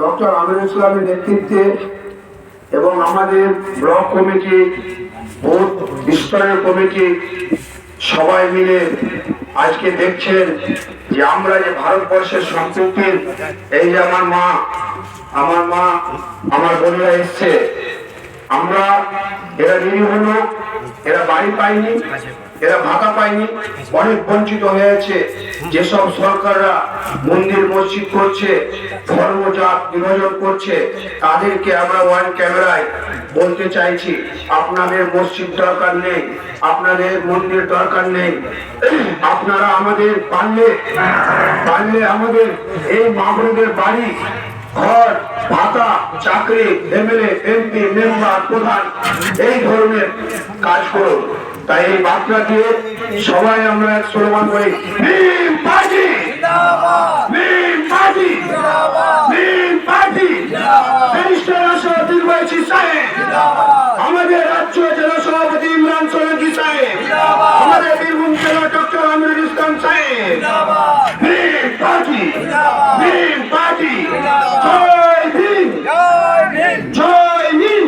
Doctor Aminul ইসলামের নেতৃত্বে এবং আমাদের ব্লক কমিটি, বুথ স্তরের কমিটি সবাই মিলে আজকে দেখছেন যে আমরা যে ভারতবর্ষের সম্প্রীতির, এই যে আমার মা আমার বোনেরা এসছে, আমরা এরা নিরীহ লোক, এরা বাড়ি পায়নি, এরা ভাতা পায়নি, অনেক বঞ্চিত হয়েছে। যেসব সরকাররা মন্দির মসজিদ করছে, ধর্মজাত বিভাজন করছে, তাদেরকে আমরা ওয়ান ক্যামেরায় বলতে চাইছি, আপনাদের মসজিদ দরকার নেই, আপনাদের মন্দির দরকার নেই। আপনারা আমাদের পারলে আমাদের এই মা বোনদের বাড়ি, ঘর, ভাতা, চাকরি, এমএলএ, এমপি, মেম্বার, প্রধান, এই ধরনের কাজ করুন। তাই এই বার্তা দিয়ে সবাই আমরা এক স্লোগান করি, Bhim party, Bhim party, Bhim party. আমাদের রাজ্য জেলা সভাপতি ইমরান সোলাঙ্কি সাহেব, আমাদের বীরভূম জেলা ডক্টর আমিনুল ইসলাম সাহেব, ভীম পার্টি, ভীম পার্টি। জয় ভীম, জয় ভীম, জয় ভীম,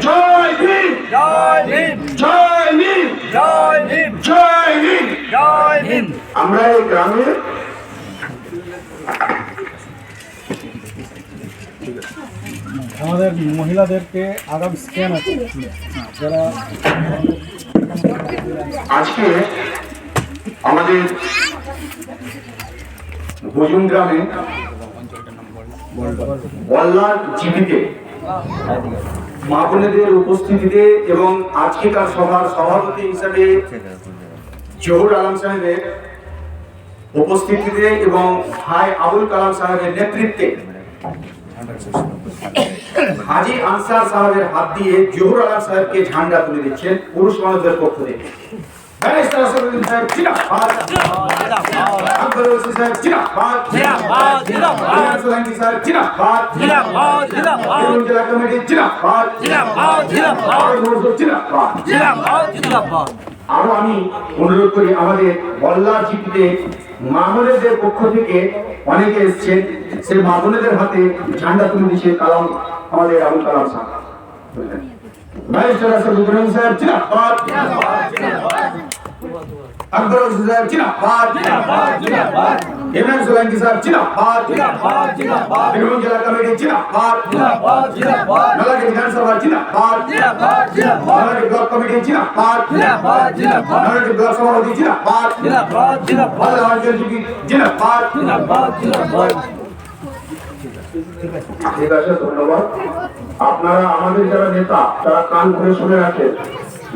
জয় ভীম, জয় ভীম, জয় ভীম। আমরা এই গ্রামে আমাদের মহিলাদেরকে আগামী স্ক্যান আছে যারা আজকে আমাদের বজুন গ্রামে বল্লার জিবিতে মা বোনেদের উপস্থিতিতে এবং আজকেকার সভার সভাপতি হিসাবে জহুর আলম সাহেবের উপস্থিতিতে এবং ভাই আবুল কালাম সাহেবের নেতৃত্বে হাজি আনসার সাহেবের হাত দিয়ে জহুর আলম সাহেবকে ঝান্ডা তুলে দিচ্ছেন পুরুষ মানুষদের পক্ষ থেকে। আরো আমি অনুরোধ করি, আমাদের বল্লার জিপিতে মা বোনেদের পক্ষ থেকে অনেকে এসছেন, সেই মা বোনেদের হাতে ঝান্ডা তুলে দিচ্ছে কালাম, আমাদের আবুল কালাম সাহেব। আকবর সাহেব জিন্দাবাদ, ইমরান সোলাঙ্কি সাহেব জিন্দাবাদ, বীরভূম জেলা কমিটি জিন্দাবাদ, নলাটি বিধানসভা জিন্দাবাদ, নলাটি ব্লক কমিটি জিন্দাবাদ, নলাটি ব্লক সভাপতি জিন্দাবাদ, জিন্দাবাদ। ঠিক আছে, ধন্যবাদ। আপনারা আমাদের যারা নেতা, তারা কান ধরে শুনে রাখেন,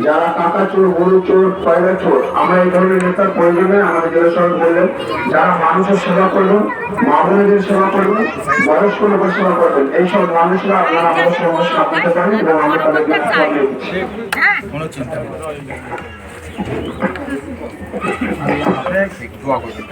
যারা কাকা চোর, গরু চোর, কয়লা চোর, আমরা এই ধরনের নেতার প্রয়োজনে আমাদের জেলা সভাপতি বললেন, যারা মানুষের সেবা করবেন, মা বোনেদের সেবা করবেন, বয়স্ক লোকের সেবা করবেন, এইসব মানুষরা আপনারা আমাদের সমস্যা করতে পারেন এবং আমরা তাদেরকে কোনো চিন্তা নেই। দোয়া করবেন।